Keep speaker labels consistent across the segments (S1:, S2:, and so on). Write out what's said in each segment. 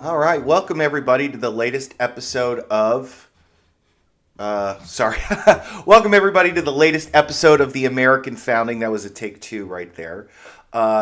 S1: All right, welcome everybody to the latest episode of. Sorry. Welcome everybody to the latest episode of the American Founding. That was a take two right there.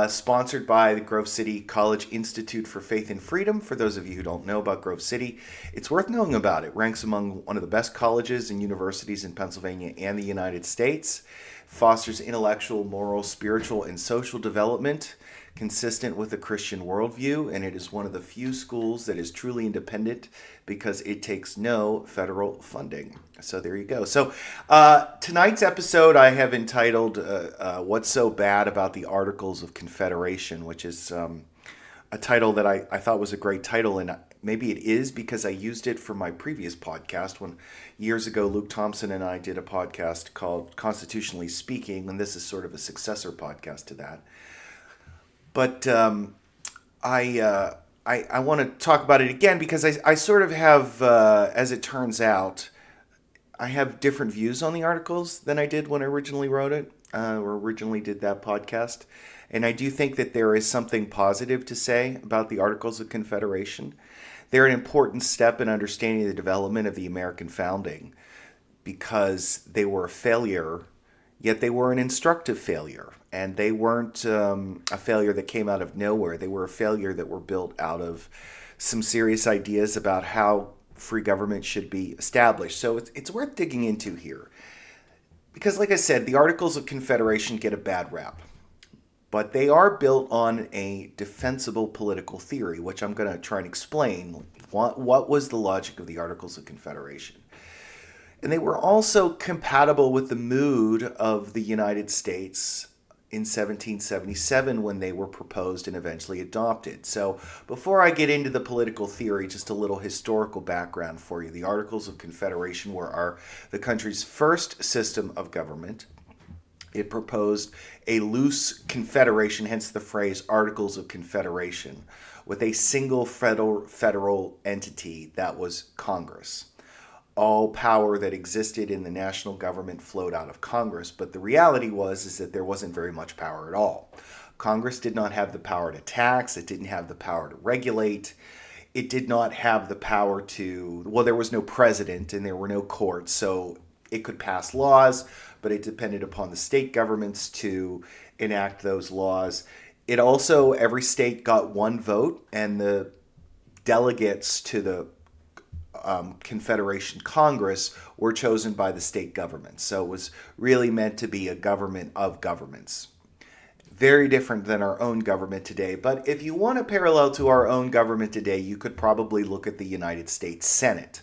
S1: Sponsored by the Grove City College Institute for Faith and Freedom. For those of you who don't know about Grove City, it's worth knowing about. It ranks among one of the best colleges and universities in Pennsylvania and the United States. Fosters intellectual, moral, spiritual, and social development consistent with a Christian worldview, and it is one of the few schools that is truly independent because it takes no federal funding. So there you go. So tonight's episode I have entitled What's So Bad About the Articles of Confederation, which is a title that I thought was a great title, and maybe it is because I used it for my previous podcast when years ago Luke Thompson and I did a podcast called Constitutionally Speaking, and this is sort of a successor podcast to that. But I want to talk about it again because I sort of have, as it turns out, I have different views on the articles than I did when I originally wrote it or originally did that podcast. And I do think that there is something positive to say about the Articles of Confederation. They're an important step in understanding the development of the American founding because they were a failure, yet they were an instructive failure. And they weren't a failure that came out of nowhere. They were a failure that were built out of some serious ideas about how free government should be established. So it's worth digging into here. Because like I said, the Articles of Confederation get a bad rap. But they are built on a defensible political theory, which I'm going to try and explain. What was the logic of the Articles of Confederation? And they were also compatible with the mood of the United States in 1777 when they were proposed and eventually adopted. So before I get into the political theory, just a little historical background for you. The Articles of Confederation were the country's first system of government. It proposed a loose confederation, hence the phrase Articles of Confederation, with a single federal entity that was Congress. All power that existed in the national government flowed out of Congress, but the reality is that there wasn't very much power at all. Congress did not have the power to tax, it didn't have the power to regulate, it did not have the power to, well, there was no president and there were no courts, so it could pass laws, but it depended upon the state governments to enact those laws. It also, every state got one vote, and the delegates to the Confederation Congress were chosen by the state government. So it was really meant to be a government of governments. Very different than our own government today. But if you want a parallel to our own government today, you could probably look at the United States Senate.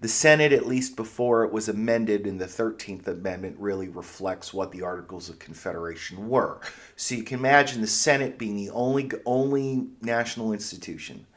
S1: The Senate, at least before it was amended in the 13th Amendment, really reflects what the Articles of Confederation were. So you can imagine the Senate being the only national institution,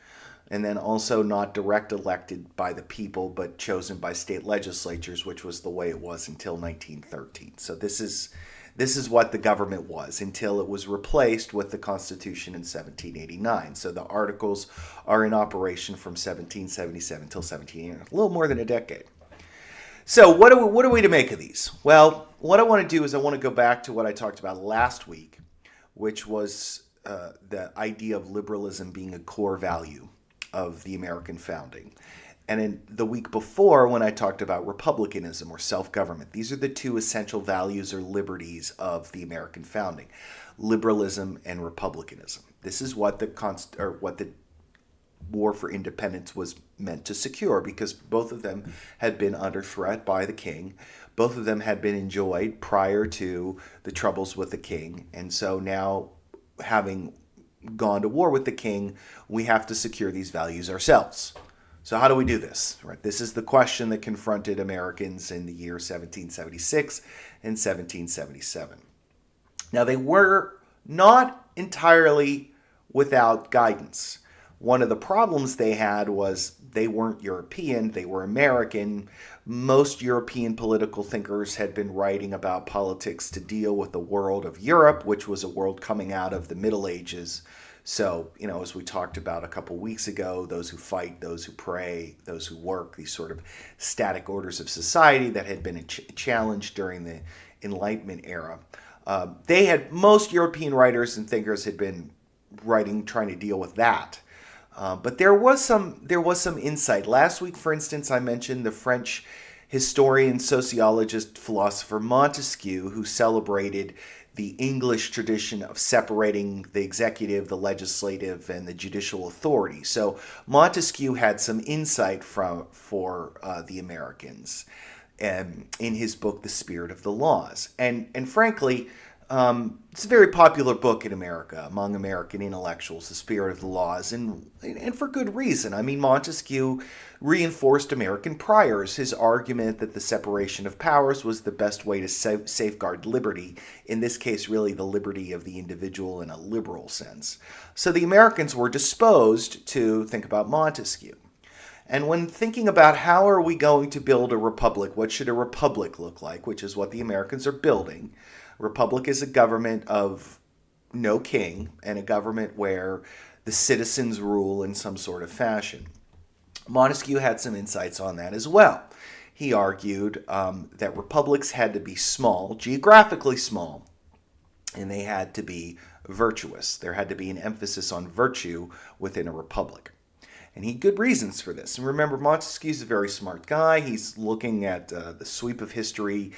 S1: and then also not direct elected by the people, but chosen by state legislatures, which was the way it was until 1913. So this is what the government was until it was replaced with the Constitution in 1789. So the Articles are in operation from 1777 till 1789, a little more than a decade. So what are we to make of these? Well, what I want to do is I want to go back to what I talked about last week, which was the idea of liberalism being a core value of the American founding. And in the week before, when I talked about republicanism or self-government, these are the two essential values or liberties of the American founding: liberalism and republicanism. This is what the War for Independence was meant to secure, because both of them had been under threat by the king. Both of them had been enjoyed prior to the troubles with the king, and so now, having gone to war with the king, we have to secure these values ourselves. So how do we do this? Right. This is the question that confronted Americans in the year 1776 and 1777. Now, they were not entirely without guidance. One of the problems they had was they weren't European, they were American. Most European political thinkers had been writing about politics to deal with the world of Europe, which was a world coming out of the Middle Ages. So, as we talked about a couple weeks ago, those who fight, those who pray, those who work, these sort of static orders of society that had been challenged during the Enlightenment era. Most European writers and thinkers had been writing, trying to deal with that. But there was some insight. Last week, for instance, I mentioned the French historian, sociologist, philosopher Montesquieu, who celebrated the English tradition of separating the executive, the legislative, and the judicial authority. So Montesquieu had some insight for the Americans in his book, The Spirit of the Laws. And frankly, it's a very popular book in America, among American intellectuals, The Spirit of the Laws, and for good reason. I mean, Montesquieu reinforced American priors, his argument that the separation of powers was the best way to safeguard liberty, in this case, really the liberty of the individual in a liberal sense. So the Americans were disposed to think about Montesquieu. And when thinking about how are we going to build a republic, what should a republic look like, which is what the Americans are building. A republic is a government of no king and a government where the citizens rule in some sort of fashion. Montesquieu had some insights on that as well. He argued that republics had to be small, geographically small, and they had to be virtuous. There had to be an emphasis on virtue within a republic. And he had good reasons for this. And remember, Montesquieu's a very smart guy. He's looking at the sweep of history.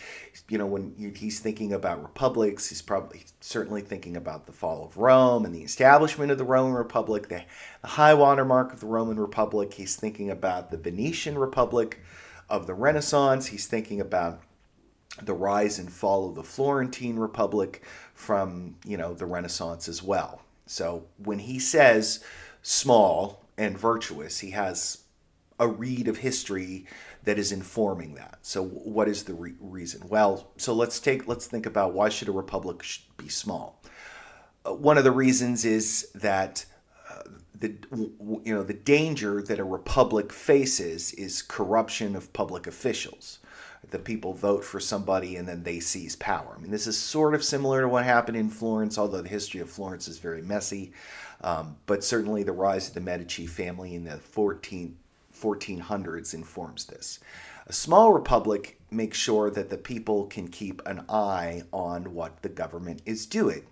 S1: When he's thinking about republics, he's certainly thinking about the fall of Rome and the establishment of the Roman Republic, the high water mark of the Roman Republic. He's thinking about the Venetian Republic of the Renaissance. He's thinking about the rise and fall of the Florentine Republic from, the Renaissance as well. So when he says small and virtuous, he has a read of history that is informing that. So what is the reason? Well, so let's think about why should a republic be small. One of the reasons is that the danger that a republic faces is corruption of public officials. The people vote for somebody and then they seize power. I mean, this is sort of similar to what happened in Florence, although the history of Florence is very messy. But certainly the rise of the Medici family in the 1400s informs this. A small republic makes sure that the people can keep an eye on what the government is doing.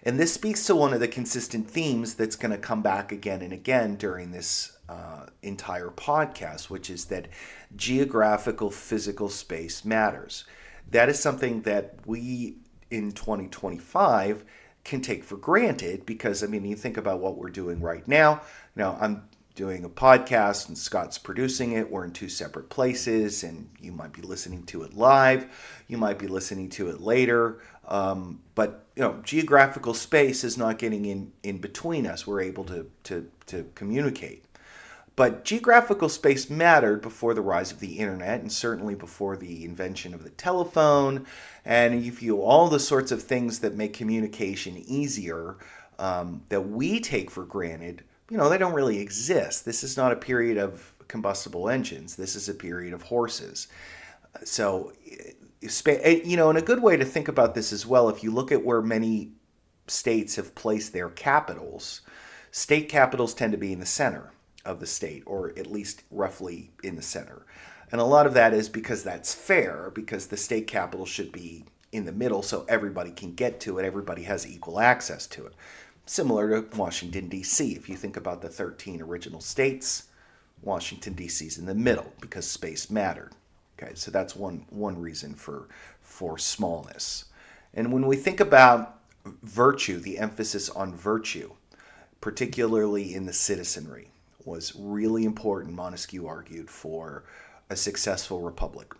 S1: And this speaks to one of the consistent themes that's going to come back again and again during this entire podcast, which is that geographical physical space matters. That is something that we in 2025 can take for granted because, you think about what we're doing right now. Now, I'm doing a podcast and Scott's producing it. We're in two separate places and you might be listening to it live. You might be listening to it later. But geographical space is not getting in between us. We're able to communicate. But geographical space mattered before the rise of the internet and certainly before the invention of the telephone and all the sorts of things that make communication easier that we take for granted, they don't really exist. This is not a period of combustible engines. This is a period of horses. So, and a good way to think about this as well, if you look at where many states have placed their capitals, state capitals tend to be in the center of the state, or at least roughly in the center. And a lot of that is because that's fair, because the state capital should be in the middle so everybody can get to it, everybody has equal access to it. Similar to Washington, D.C. If you think about the 13 original states, Washington, D.C. is in the middle because space mattered. Okay, so that's one reason for smallness. And when we think about virtue, the emphasis on virtue, particularly in the citizenry, was really important, Montesquieu argued, for a successful republic.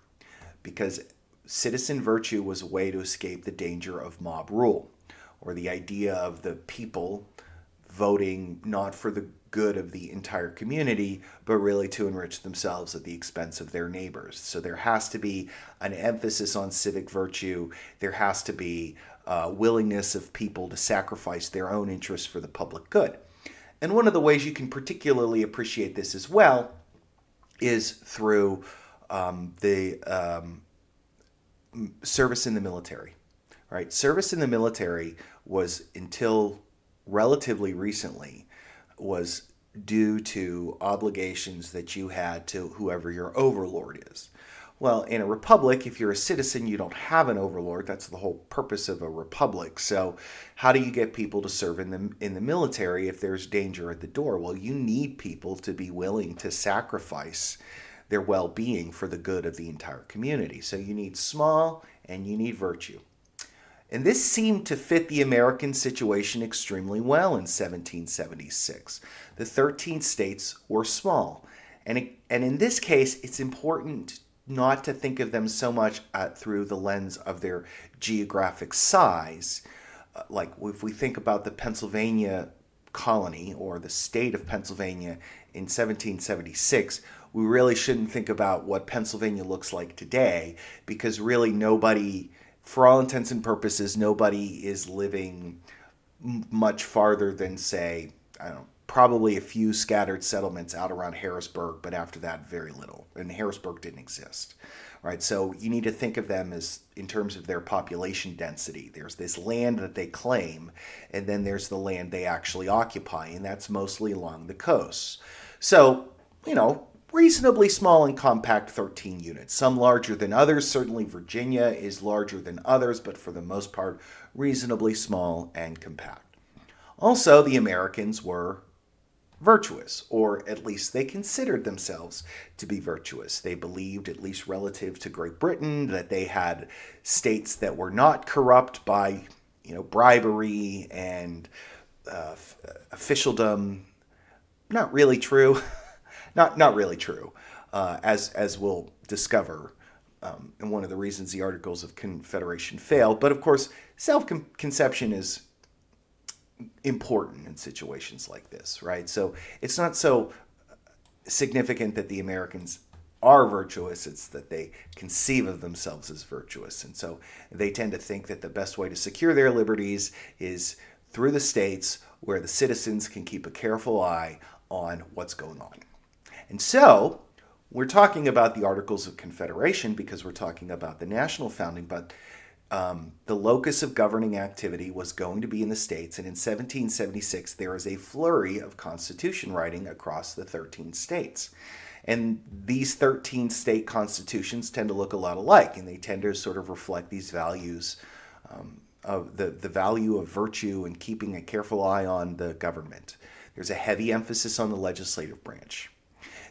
S1: Because citizen virtue was a way to escape the danger of mob rule, or the idea of the people voting not for the good of the entire community, but really to enrich themselves at the expense of their neighbors. So there has to be an emphasis on civic virtue. There has to be a willingness of people to sacrifice their own interests for the public good. And one of the ways you can particularly appreciate this as well is through the service in the military. Right? Service in the military was, until relatively recently, was due to obligations that you had to whoever your overlord is. Well, in a republic, if you're a citizen, you don't have an overlord. That's the whole purpose of a republic. So, how do you get people to serve in the military if there's danger at the door? Well, you need people to be willing to sacrifice their well-being for the good of the entire community. So, you need small and you need virtue. And this seemed to fit the American situation extremely well in 1776. The 13 states were small. And in this case, it's important not to think of them so much through the lens of their geographic size. Like if we think about the Pennsylvania colony or the state of Pennsylvania in 1776, we really shouldn't think about what Pennsylvania looks like today, because really nobody, for all intents and purposes, nobody is living much farther than, say, I don't know, probably a few scattered settlements out around Harrisburg, but after that, very little. And Harrisburg didn't exist, right? So you need to think of them as in terms of their population density. There's this land that they claim, and then there's the land they actually occupy, and that's mostly along the coast. So, reasonably small and compact 13 units. Some larger than others. Certainly Virginia is larger than others, but for the most part, reasonably small and compact. Also, the Americans were virtuous, or at least they considered themselves to be virtuous. They believed, at least relative to Great Britain, that they had states that were not corrupt by, bribery and officialdom. Not really true. not really true, as we'll discover. And one of the reasons the Articles of Confederation failed. But of course, self-conception is important in situations like this, right? So it's not so significant that the Americans are virtuous, it's that they conceive of themselves as virtuous. And so they tend to think that the best way to secure their liberties is through the states, where the citizens can keep a careful eye on what's going on. And so we're talking about the Articles of Confederation because we're talking about the national founding, but the locus of governing activity was going to be in the states, and in 1776 there is a flurry of constitution writing across the 13 states. And these 13 state constitutions tend to look a lot alike, and they tend to sort of reflect these values of the value of virtue and keeping a careful eye on the government. There's a heavy emphasis on the legislative branch.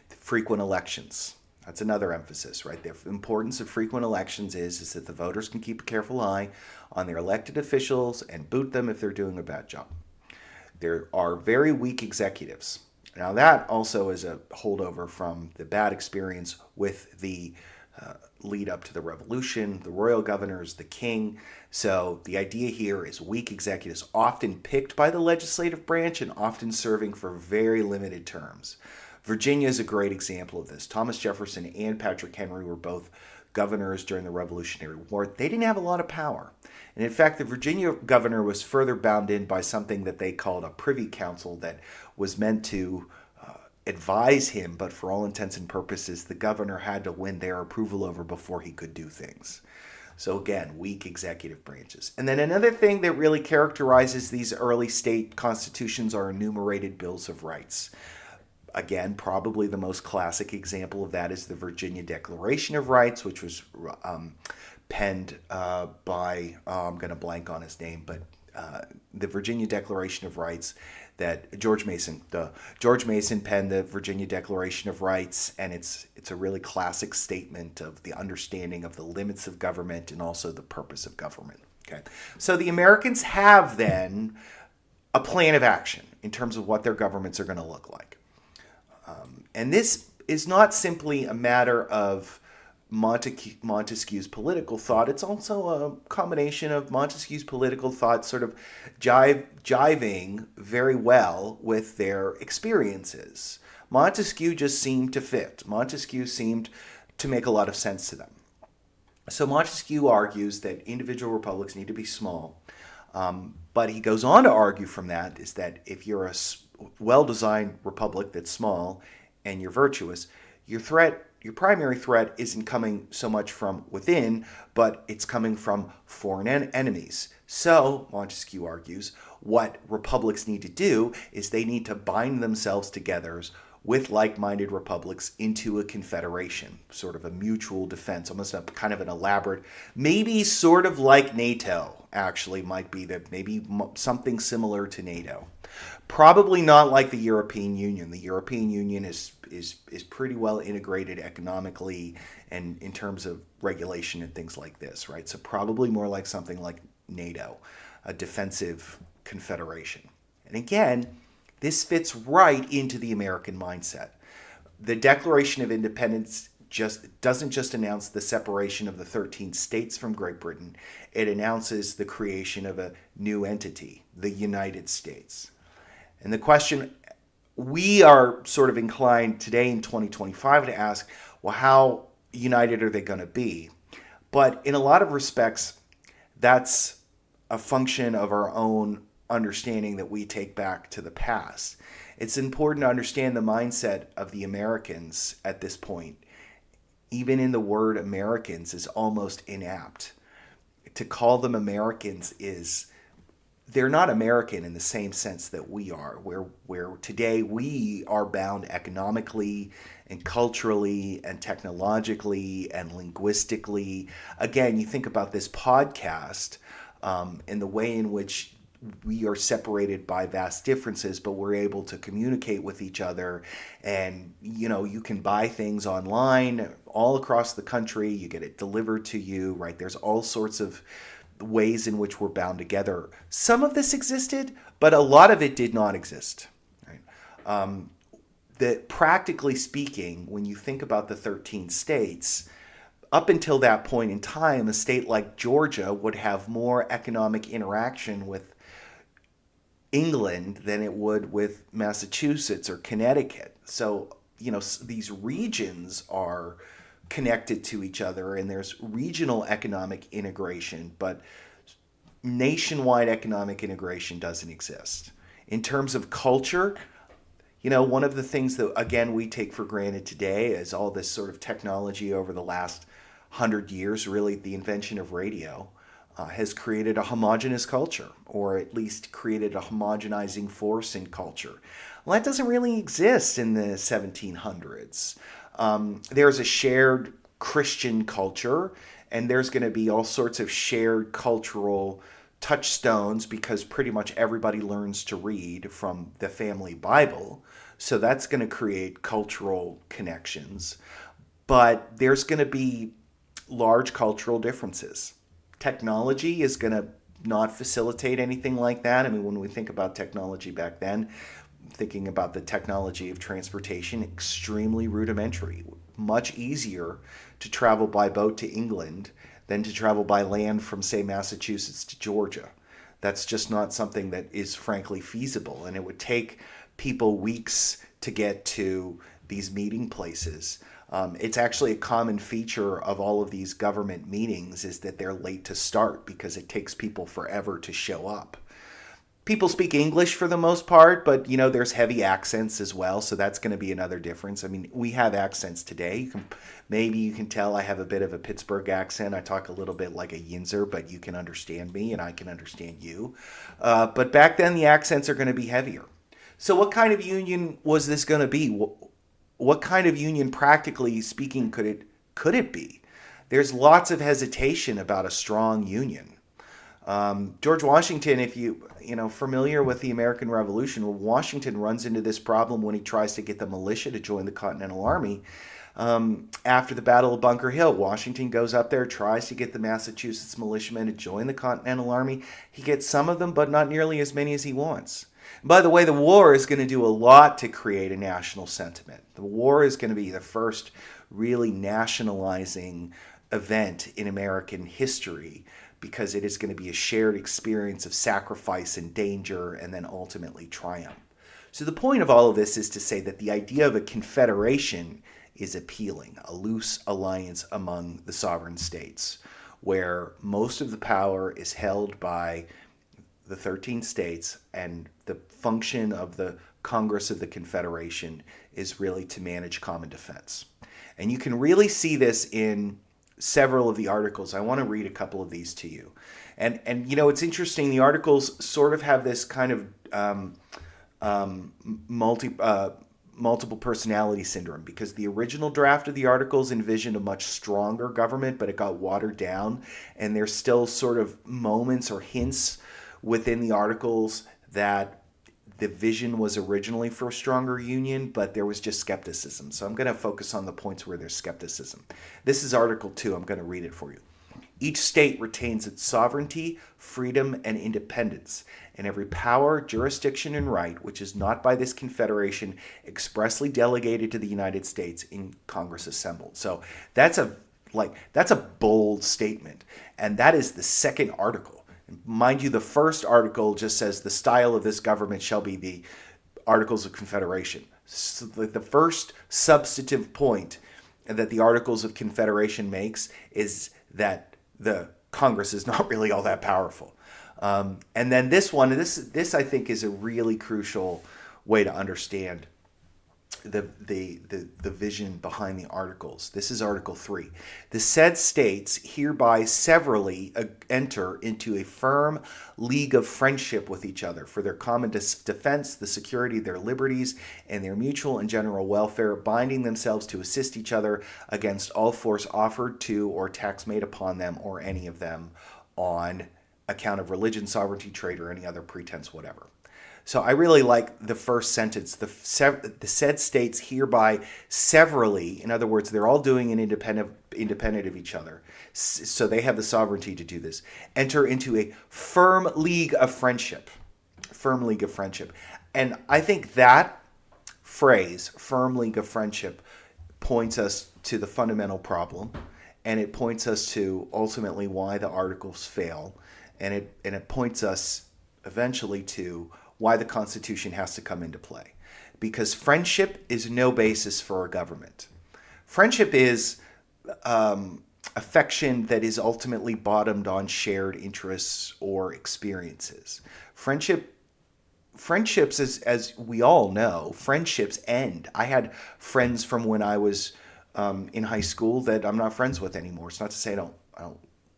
S1: Frequent elections. That's another emphasis, right? The importance of frequent elections is that the voters can keep a careful eye on their elected officials and boot them if they're doing a bad job. There are very weak executives. Now that also is a holdover from the bad experience with the lead up to the revolution, the royal governors, the king. So the idea here is weak executives, often picked by the legislative branch and often serving for very limited terms. Virginia is a great example of this. Thomas Jefferson and Patrick Henry were both governors during the Revolutionary War. They didn't have a lot of power. And in fact, the Virginia governor was further bound in by something that they called a privy council that was meant to advise him, but for all intents and purposes, the governor had to win their approval over before he could do things. So again, weak executive branches. And then another thing that really characterizes these early state constitutions are enumerated bills of rights. Again, probably the most classic example of that is the Virginia Declaration of Rights, which was penned by, I'm going to blank on his name, but the Virginia Declaration of Rights that George Mason penned the Virginia Declaration of Rights, and it's a really classic statement of the understanding of the limits of government and also the purpose of government. Okay, so the Americans have then a plan of action in terms of what their governments are going to look like. And this is not simply a matter of Montesquieu's political thought. It's also a combination of Montesquieu's political thought sort of jiving very well with their experiences. Montesquieu just seemed to fit. Montesquieu seemed to make a lot of sense to them. So Montesquieu argues that individual republics need to be small. But he goes on to argue from that is that if you're a well-designed republic that's small and you're virtuous, your primary threat isn't coming so much from within, but it's coming from foreign enemies. So, Montesquieu argues, what republics need to do is they need to bind themselves together with like-minded republics into a confederation, sort of a mutual defense, almost a kind of an elaborate, maybe sort of like NATO, actually, might be that maybe something similar to NATO. Probably not like the European Union. The European Union is pretty well integrated economically and in terms of regulation and things like this, right? So probably more like something like NATO, a defensive confederation. And again, this fits right into the American mindset. The Declaration of Independence doesn't just announce the separation of the 13 states from Great Britain. It announces the creation of a new entity, the United States. And the question we are sort of inclined today in 2025 to ask, well, how united are they going to be? But in a lot of respects, that's a function of our own understanding that we take back to the past. It's important to understand the mindset of the Americans at this point. Even in the word Americans is almost inapt. To call them Americans is, they're not American in the same sense that we are, where today we are bound economically and culturally and technologically and linguistically. Again, you think about this podcast and the way in which we are separated by vast differences, but we're able to communicate with each other. And, you can buy things online all across the country. You get it delivered to you, right? There's all sorts of ways in which we're bound together. Some of this existed, but a lot of it did not exist. Right? That practically speaking, when you think about the 13 states, up until that point in time, a state like Georgia would have more economic interaction with England than it would with Massachusetts or Connecticut. So, these regions are connected to each other and there's regional economic integration, but nationwide economic integration doesn't exist. In terms of culture, one of the things that, again, we take for granted today is all this sort of technology over the last 100 years, really the invention of radio, has created a homogenous culture, or at least created a homogenizing force in culture. Well, that doesn't really exist in the 1700s. There's a shared Christian culture, and there's going to be all sorts of shared cultural touchstones because pretty much everybody learns to read from the family Bible. So that's going to create cultural connections. But there's going to be large cultural differences. Technology is going to not facilitate anything like that. I mean, when we think about technology back then, thinking about the technology of transportation, extremely rudimentary. Much easier to travel by boat to England than to travel by land from, say, Massachusetts to Georgia. That's just not something that is frankly feasible, and it would take people weeks to get to these meeting places. It's actually a common feature of all of these government meetings is that they're late to start because it takes people forever to show up. People speak English for the most part, but there's heavy accents as well, so that's going to be another difference. I mean, we have accents today. Maybe you can tell I have a bit of a Pittsburgh accent. I talk a little bit like a Yinzer, but you can understand me and I can understand you. But back then, the accents are going to be heavier. So what kind of union was this going to be? What kind of union, practically speaking, could it be? There's lots of hesitation about a strong union. George Washington, if familiar with the American Revolution, Washington runs into this problem when he tries to get the militia to join the Continental Army. After the Battle of Bunker Hill, Washington goes up there, tries to get the Massachusetts militiamen to join the Continental Army. He gets some of them, but not nearly as many as he wants. By the way, the war is going to do a lot to create a national sentiment. The war is going to be the first really nationalizing event in American history because it is going to be a shared experience of sacrifice and danger and then ultimately triumph. So the point of all of this is to say that the idea of a confederation is appealing, a loose alliance among the sovereign states, where most of the power is held by the 13 states, and the function of the Congress of the Confederation is really to manage common defense. And you can really see this in several of the articles. I want to read a couple of these to you. And it's interesting, the articles sort of have this kind of multiple personality syndrome, because the original draft of the Articles envisioned a much stronger government, but it got watered down. And there's still sort of moments or hints within the Articles that the vision was originally for a stronger union, but there was just skepticism. So I'm going to focus on the points where there's skepticism. This is Article 2. I'm going to read it for you. Each state retains its sovereignty, freedom, and independence, and every power, jurisdiction, and right which is not by this confederation expressly delegated to the United States in Congress assembled. So that's a bold statement, and that is the second article. Mind you, the first article just says the style of this government shall be the Articles of Confederation. So the first substantive point that the Articles of Confederation makes is that the Congress is not really all that powerful. And then this I think is a really crucial way to understand the vision behind the Articles. This is Article 3. The said states hereby severally enter into a firm league of friendship with each other for their common defense, the security of their liberties, and their mutual and general welfare, binding themselves to assist each other against all force offered to or tax made upon them or any of them on account of religion, sovereignty, trade, or any other pretense whatever. So I really like the first sentence. The said states hereby severally, in other words, they're all doing it independent of each other. So they have the sovereignty to do this. Enter into a firm league of friendship. Firm league of friendship. And I think that phrase, firm league of friendship, points us to the fundamental problem. And it points us to ultimately why the Articles fail. And it points us eventually to why the Constitution has to come into play. Because friendship is no basis for a government. Friendship is affection that is ultimately bottomed on shared interests or experiences. Friendships, as we all know, friendships end. I had friends from when I was in high school that I'm not friends with anymore. It's not to say I don't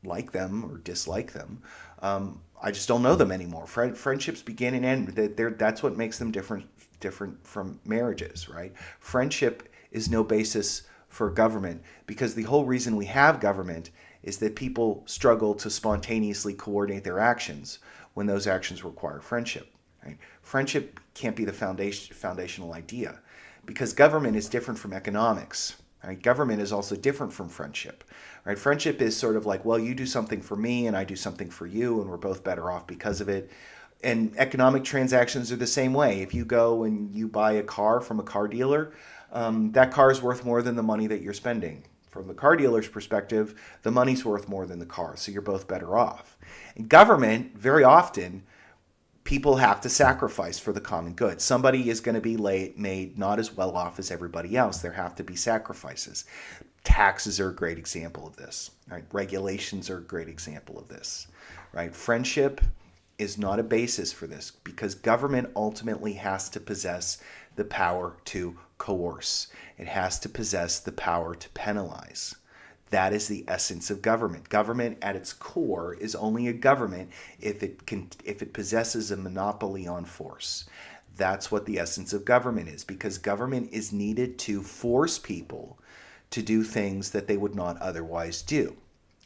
S1: like them or dislike them. I just don't know them anymore. Friendships begin and end. That's what makes them different from marriages, right? Friendship is no basis for government, because the whole reason we have government is that people struggle to spontaneously coordinate their actions when those actions require friendship. Right? Friendship can't be the foundational idea, because government is different from economics. Right? Government is also different from friendship. Right? Friendship is sort of like, well, you do something for me and I do something for you, and we're both better off because of it. And economic transactions are the same way. If you go and you buy a car from a car dealer, that car is worth more than the money that you're spending. From the car dealer's perspective, the money's worth more than the car, so you're both better off. In government, very often, people have to sacrifice for the common good. Somebody is going to be made not as well off as everybody else. There have to be sacrifices. Taxes are a great example of this. Right? Regulations are a great example of this. Right? Friendship is not a basis for this, because government ultimately has to possess the power to coerce. It has to possess the power to penalize. That is the essence of government. Government at its core is only a government if it possesses a monopoly on force. That's what the essence of government is, because government is needed to force people to do things that they would not otherwise do.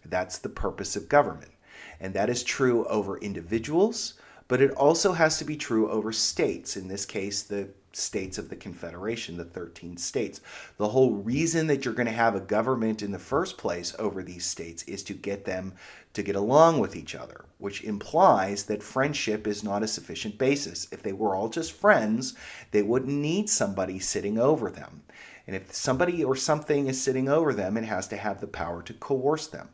S1: That's the purpose of government. And that is true over individuals, but it also has to be true over states. In this case, the states of the Confederation, the 13 states. The whole reason that you're going to have a government in the first place over these states is to get them to get along with each other, which implies that friendship is not a sufficient basis. If they were all just friends, they wouldn't need somebody sitting over them. And if somebody or something is sitting over them, it has to have the power to coerce them.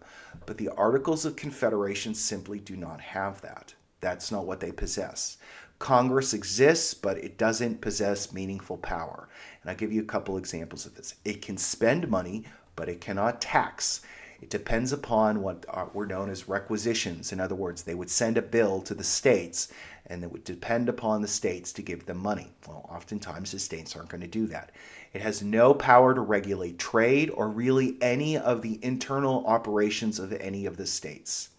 S1: But the Articles of Confederation simply do not have that. That's not what they possess. Congress exists, but it doesn't possess meaningful power. And I'll give you a couple examples of this. It can spend money, but it cannot tax. It depends upon what were known as requisitions. In other words, they would send a bill to the states, and it would depend upon the states to give them money. Well, oftentimes the states aren't going to do that. It has no power to regulate trade or really any of the internal operations of any of the states.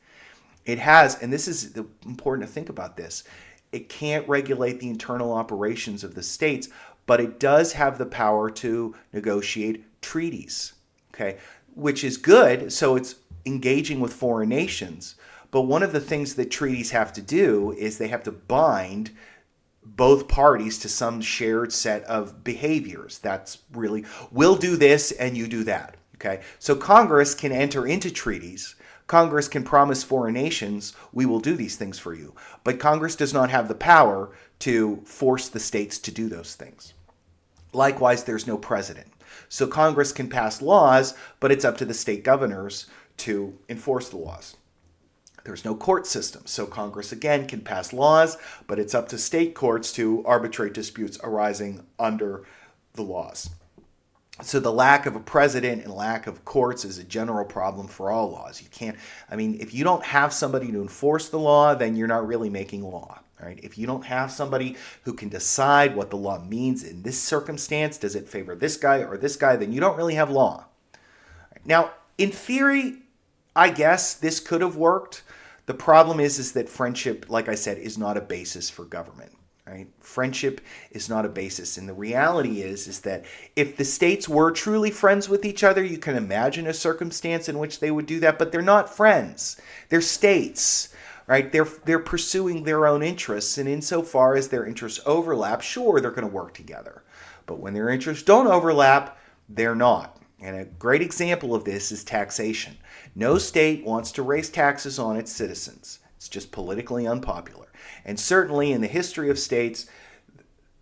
S1: It has, and this is important to think about this, it can't regulate the internal operations of the states, but it does have the power to negotiate treaties, okay, which is good. So it's engaging with foreign nations. But one of the things that treaties have to do is they have to bind both parties to some shared set of behaviors. That's really, we'll do this and you do that. Okay, so Congress can enter into treaties. Congress can promise foreign nations, we will do these things for you. But Congress does not have the power to force the states to do those things. Likewise, there's no president. So Congress can pass laws, but it's up to the state governors to enforce the laws. There's no court system, so Congress again can pass laws, but it's up to state courts to arbitrate disputes arising under the laws. So the lack of a president and lack of courts is a general problem for all laws. You can't, if you don't have somebody to enforce the law, then you're not really making law. Right? If you don't have somebody who can decide what the law means in this circumstance, does it favor this guy or this guy, then you don't really have law. Now, in theory, I guess this could have worked. The problem is that friendship, like I said, is not a basis for government. Right? Friendship is not a basis. And the reality is that if the states were truly friends with each other, you can imagine a circumstance in which they would do that, but they're not friends. They're states. Right? They're pursuing their own interests, and insofar as their interests overlap, sure, they're going to work together. But when their interests don't overlap, they're not. And a great example of this is taxation. No state wants to raise taxes on its citizens. It's just politically unpopular. And certainly in the history of states,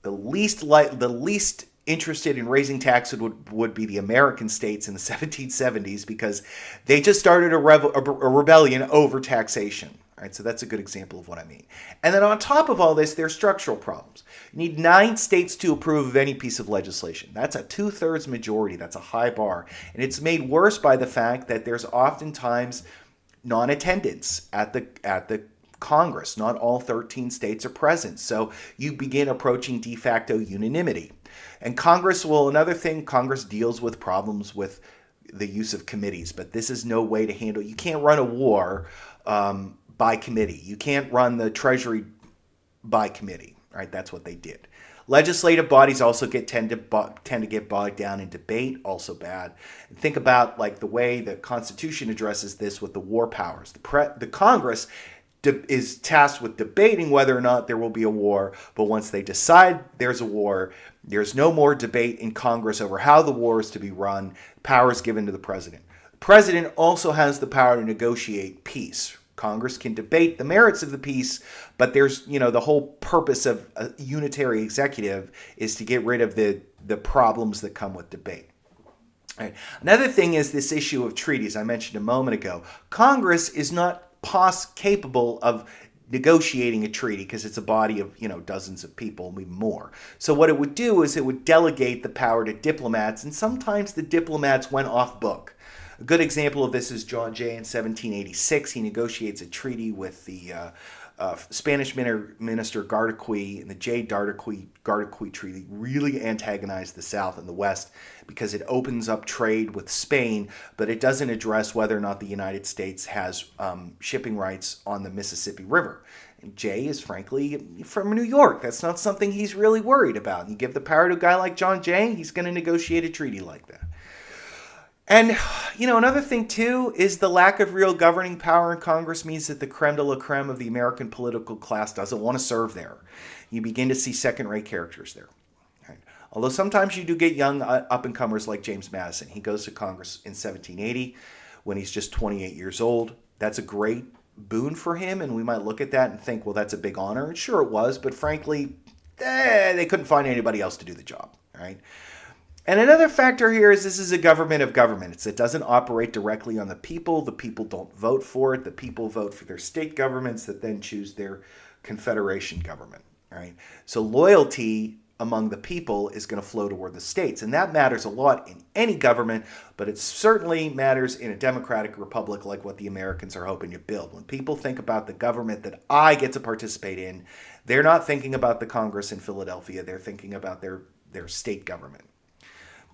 S1: the least interested in raising taxes would be the American states in the 1770s, because they just started a rebellion over taxation. Right, so that's a good example of what I mean. And then on top of all this, there are structural problems. You need 9 states to approve of any piece of legislation. That's a 2/3 majority. That's a high bar. And it's made worse by the fact that there's oftentimes non-attendance at the Congress. Not all 13 states are present. So you begin approaching de facto unanimity. And Congress deals with problems with the use of committees, but this is no way to handle. You can't run a war by committee. You can't run the Treasury by committee, right? That's what they did. Legislative bodies also tend to get bogged down in debate, also bad. And think about like the way the Constitution addresses this with the war powers. The Congress is tasked with debating whether or not there will be a war, but once they decide there's a war, there's no more debate in Congress over how the war is to be run. Power is given to the president. The president also has the power to negotiate peace. Congress can debate the merits of the peace, but there's, the whole purpose of a unitary executive is to get rid of the problems that come with debate. Right. Another thing is this issue of treaties I mentioned a moment ago. Congress is not capable of negotiating a treaty because it's a body of, dozens of people, maybe more. So what it would do is it would delegate the power to diplomats, and sometimes the diplomats went off book. A good example of this is John Jay in 1786. He negotiates a treaty with the Spanish minister Gardaquy, and the Jay-Gardaquy Treaty really antagonized the South and the West because it opens up trade with Spain, but it doesn't address whether or not the United States has shipping rights on the Mississippi River. And Jay is frankly from New York. That's not something he's really worried about. You give the power to a guy like John Jay, he's going to negotiate a treaty like that. And, another thing, too, is the lack of real governing power in Congress means that the creme de la creme of the American political class doesn't want to serve there. You begin to see second-rate characters there. Right? Although sometimes you do get young up-and-comers like James Madison. He goes to Congress in 1780 when he's just 28 years old. That's a great boon for him, and we might look at that and think, well, that's a big honor. And sure it was, but frankly, they couldn't find anybody else to do the job, right? And another factor here is this is a government of governments. It doesn't operate directly on the people. The people don't vote for it. The people vote for their state governments that then choose their confederation government. Right? So loyalty among the people is going to flow toward the states. And that matters a lot in any government, but it certainly matters in a democratic republic like what the Americans are hoping to build. When people think about the government that I get to participate in, they're not thinking about the Congress in Philadelphia. They're thinking about their state government.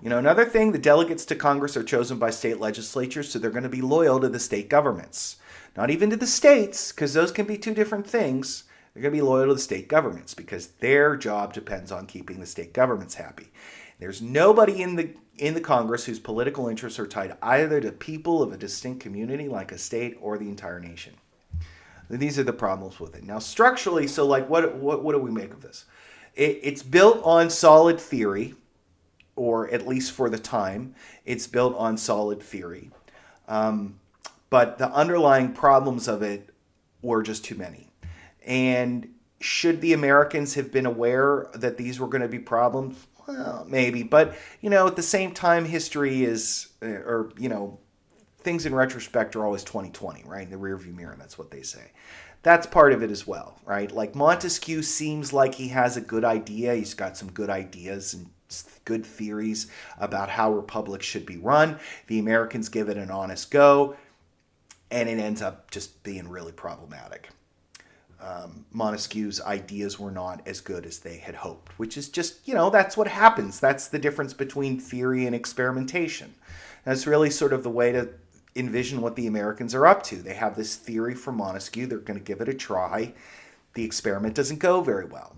S1: Another thing, the delegates to Congress are chosen by state legislatures, so they're going to be loyal to the state governments. Not even to the states, because those can be two different things. They're going to be loyal to the state governments because their job depends on keeping the state governments happy. There's nobody in the Congress whose political interests are tied either to people of a distinct community like a state or the entire nation. These are the problems with it. Now, structurally, so like what do we make of this? It's built on solid theory, or at least for the time, it's built on solid theory. But the underlying problems of it were just too many. And should the Americans have been aware that these were going to be problems? Well, maybe. But, at the same time, history is, things in retrospect are always 20/20, right? In the rearview mirror, that's what they say. That's part of it as well, right? Like Montesquieu seems like he has a good idea. He's got some good ideas and good theories about how republics should be run. The Americans give it an honest go, and it ends up just being really problematic. Montesquieu's ideas were not as good as they had hoped, which is just, that's what happens. That's the difference between theory and experimentation. That's really sort of the way to envision what the Americans are up to. They have this theory from Montesquieu. They're going to give it a try. The experiment doesn't go very well.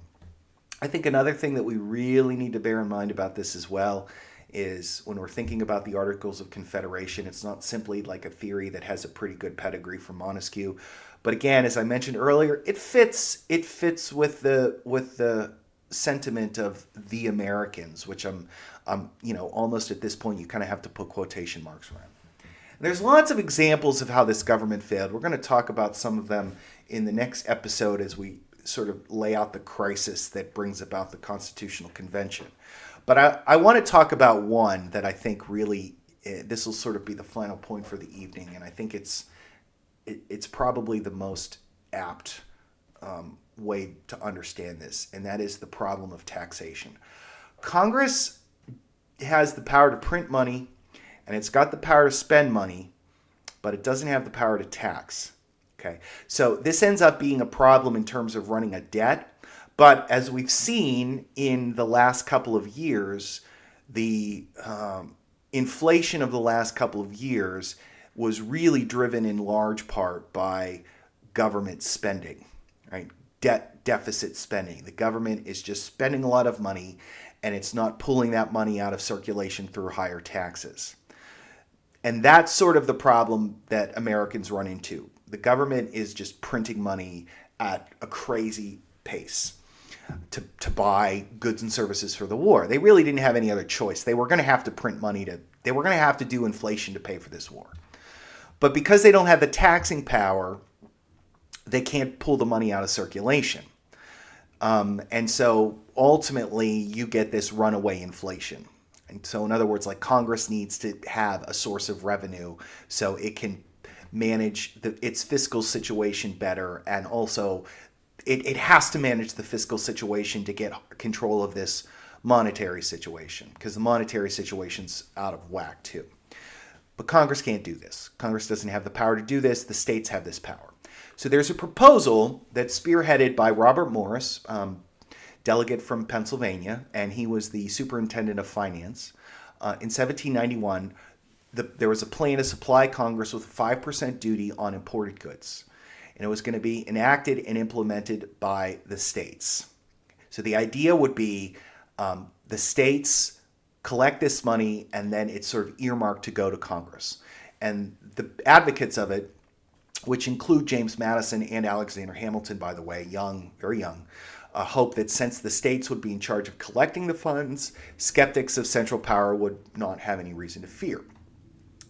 S1: I think another thing that we really need to bear in mind about this as well is when we're thinking about the Articles of Confederation, it's not simply like a theory that has a pretty good pedigree from Montesquieu. But again, as I mentioned earlier, it fits with the sentiment of the Americans, which I'm almost at this point you kind of have to put quotation marks around. And there's lots of examples of how this government failed. We're going to talk about some of them in the next episode as we sort of lay out the crisis that brings about the Constitutional Convention. But I want to talk about one that I think really, this will sort of be the final point for the evening, and I think it's probably the most apt way to understand this, and that is the problem of taxation. Congress has the power to print money, and it's got the power to spend money, but it doesn't have the power to tax. Okay, so this ends up being a problem in terms of running a debt. But as we've seen in the last couple of years, the inflation of the last couple of years was really driven in large part by government spending, right? Deficit spending. The government is just spending a lot of money, and it's not pulling that money out of circulation through higher taxes. And that's sort of the problem that Americans run into. The government is just printing money at a crazy pace to buy goods and services for the war. They really didn't have any other choice. They were going to have to print money they were going to have to do inflation to pay for this war. But because they don't have the taxing power, they can't pull the money out of circulation. And so ultimately you get this runaway inflation. And so in other words, like Congress needs to have a source of revenue so it can manage its fiscal situation better, and also it has to manage the fiscal situation to get control of this monetary situation, because the monetary situation's out of whack too. But Congress can't do this. Congress doesn't have the power to do this. The states have this power. So there's a proposal that's spearheaded by Robert Morris, delegate from Pennsylvania, and he was the superintendent of finance. In 1791, there was a plan to supply Congress with 5% duty on imported goods. And it was going to be enacted and implemented by the states. So the idea would be the states collect this money, and then it's sort of earmarked to go to Congress. And the advocates of it, which include James Madison and Alexander Hamilton, by the way, young, very young, hope that since the states would be in charge of collecting the funds, skeptics of central power would not have any reason to fear.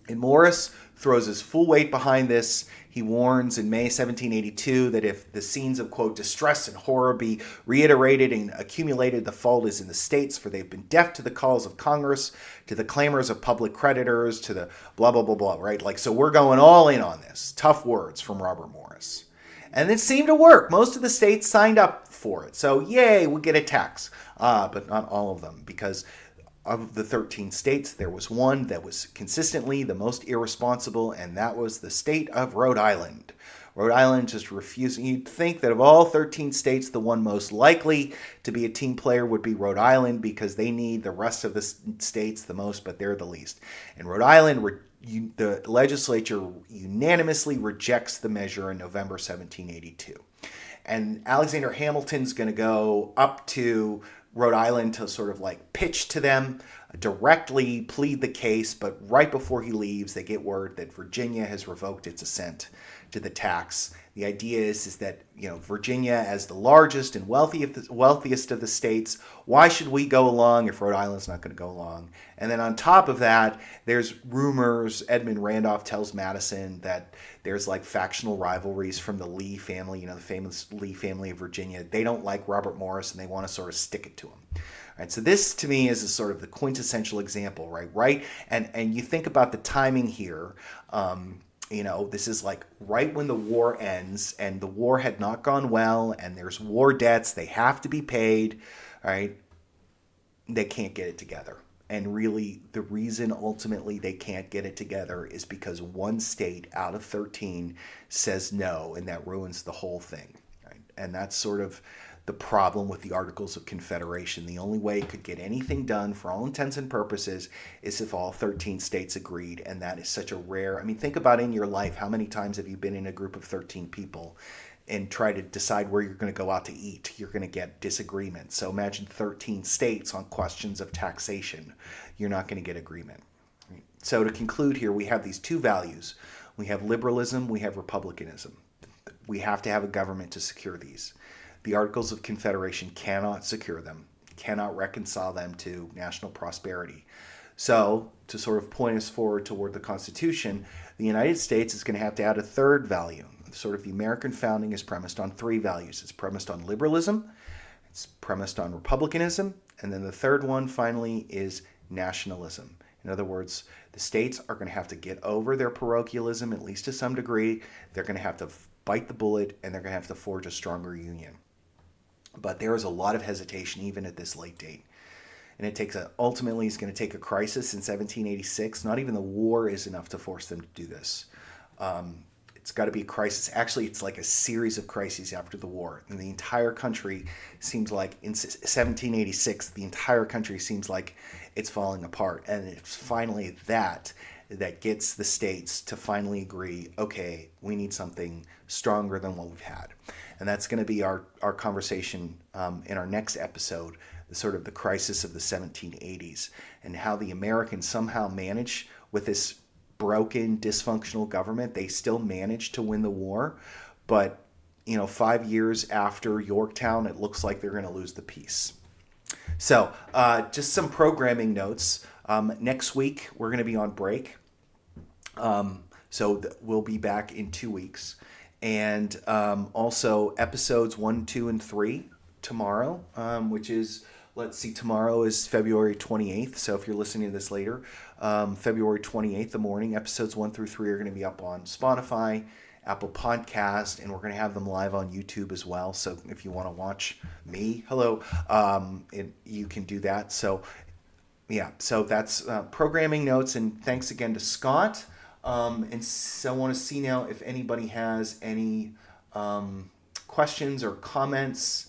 S1: And Morris throws his full weight behind this. He warns in May 1782 that if the scenes of, quote, distress and horror be reiterated and accumulated, the fault is in the states, for they've been deaf to the calls of Congress, to the clamors of public creditors, to the blah, blah, blah, blah, right? Like, so we're going all in on this. Tough words from Robert Morris. And it seemed to work. Most of the states signed up for it. So, yay, we get a tax. But not all of them, because of the 13 states, there was one that was consistently the most irresponsible, and that was the state of Rhode Island. Rhode Island just refusing. You'd think that of all 13 states, the one most likely to be a team player would be Rhode Island, because they need the rest of the states the most, but they're the least. And Rhode Island, the legislature unanimously rejects the measure in November 1782. And Alexander Hamilton's going to go up to Rhode Island to sort of like pitch to them, directly plead the case. But right before he leaves, they get word that Virginia has revoked its assent to the tax. The idea is that, Virginia, as the largest and wealthiest of the states, why should we go along if Rhode Island's not going to go along? And then on top of that, there's rumors. Edmund Randolph tells Madison that there's like factional rivalries from the Lee family, the famous Lee family of Virginia. They don't like Robert Morris and they want to sort of stick it to him. Right, so this to me is a sort of the quintessential example, right? And you think about the timing here. This is like right when the war ends, and the war had not gone well, and there's war debts. They have to be paid, right? They can't get it together. And really, the reason ultimately they can't get it together is because one state out of 13 says no, and that ruins the whole thing. Right? And that's sort of the problem with the Articles of Confederation. The only way it could get anything done for all intents and purposes is if all 13 states agreed, and that is such a rare... think about in your life, how many times have you been in a group of 13 people and try to decide where you're going to go out to eat? You're going to get disagreement. So imagine 13 states on questions of taxation. You're not going to get agreement. So to conclude here, we have these two values. We have liberalism, we have republicanism. We have to have a government to secure these. The Articles of Confederation cannot secure them, cannot reconcile them to national prosperity. So, to sort of point us forward toward the Constitution, the United States is going to have to add a third value. Sort of the American founding is premised on three values. It's premised on liberalism, it's premised on republicanism, and then the third one, finally, is nationalism. In other words, the states are going to have to get over their parochialism, at least to some degree. They're going to have to bite the bullet, and they're going to have to forge a stronger union. But there is a lot of hesitation even at this late date. And ultimately it's going to take a crisis in 1786. Not even the war is enough to force them to do this. It's got to be a crisis. Actually, it's like a series of crises after the war. And the entire country seems like, in 1786, the entire country seems like it's falling apart. And it's finally that gets the states to finally agree, okay, we need something stronger than what we've had. And that's going to be our conversation in our next episode, the crisis of the 1780s, and how the Americans somehow manage with this broken, dysfunctional government. They still manage to win the war, but 5 years after Yorktown, it looks like they're going to lose the peace. So just some programming notes. Next week, we're going to be on break. So we'll be back in 2 weeks. And also episodes 1, 2, and 3 tomorrow, which is, tomorrow is February 28th. So if you're listening to this later, February 28th, the morning, episodes 1 through 3 are going to be up on Spotify, Apple Podcast, and we're going to have them live on YouTube as well. So if you want to watch me, you can do that. So yeah, so that's programming notes, and thanks again to Scott. And so I want to see now if anybody has any questions or comments.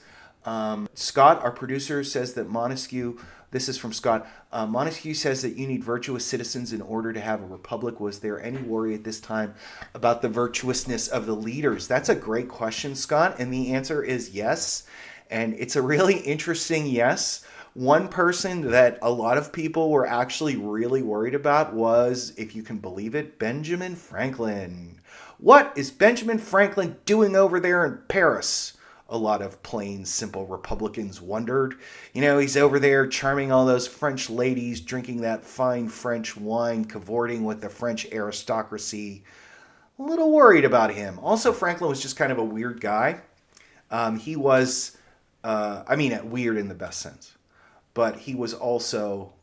S1: Scott, our producer, says that Montesquieu, this is from Scott, Montesquieu says that you need virtuous citizens in order to have a republic. Was there any worry at this time about the virtuousness of the leaders? That's a great question, Scott, and the answer is yes. And it's a really interesting yes. One person that a lot of people were actually really worried about was, if you can believe it, Benjamin Franklin. What is Benjamin Franklin doing over there in Paris? A lot of plain, simple Republicans wondered. He's over there charming all those French ladies, drinking that fine French wine, cavorting with the French aristocracy. A little worried about him. Also, Franklin was just kind of a weird guy. He was, weird in the best sense. But he was also,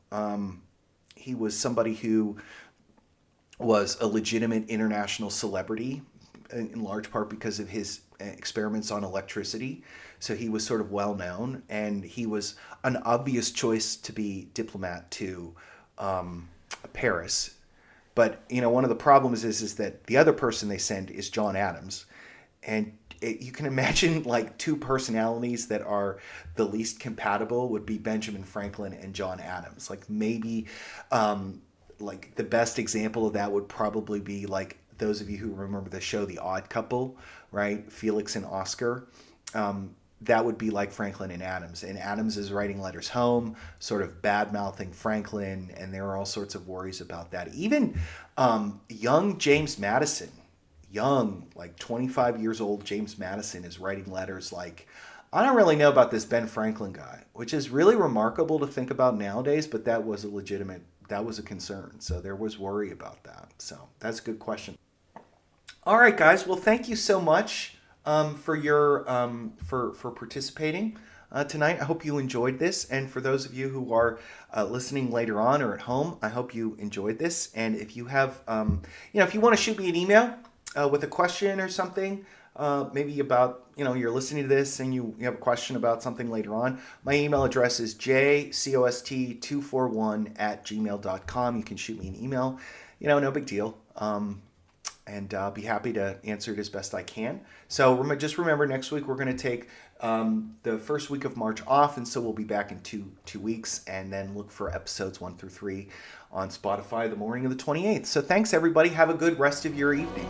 S1: he was somebody who was a legitimate international celebrity, in large part because of his experiments on electricity. So he was sort of well known, and he was an obvious choice to be diplomat to Paris. But, one of the problems is that the other person they send is John Adams. And you can imagine like two personalities that are the least compatible would be Benjamin Franklin and John Adams. Like maybe like the best example of that would probably be like those of you who remember the show The Odd Couple, right? Felix and Oscar. that would be like Franklin and Adams. And Adams is writing letters home, sort of bad-mouthing Franklin, and there are all sorts of worries about that. Even young James Madison, young, like 25 years old James Madison is writing letters like, I don't really know about this Ben Franklin guy, which is really remarkable to think about nowadays, but that was a concern. So there was worry about that. So that's a good question. All right, guys. Well, thank you so much for your for participating tonight. I hope you enjoyed this, and for those of you who are listening later on or at home, I hope you enjoyed this. And if you have, if you want to shoot me an email with a question or something, maybe about you're listening to this and you have a question about something later on, my email address is jcost241@gmail.com. You can shoot me an email. No big deal. And I'll be happy to answer it as best I can. So just remember, next week we're going to take the first week of March off, and so we'll be back in two weeks, and then look for episodes 1 through 3 on Spotify the morning of the 28th. So thanks, everybody. Have a good rest of your evening.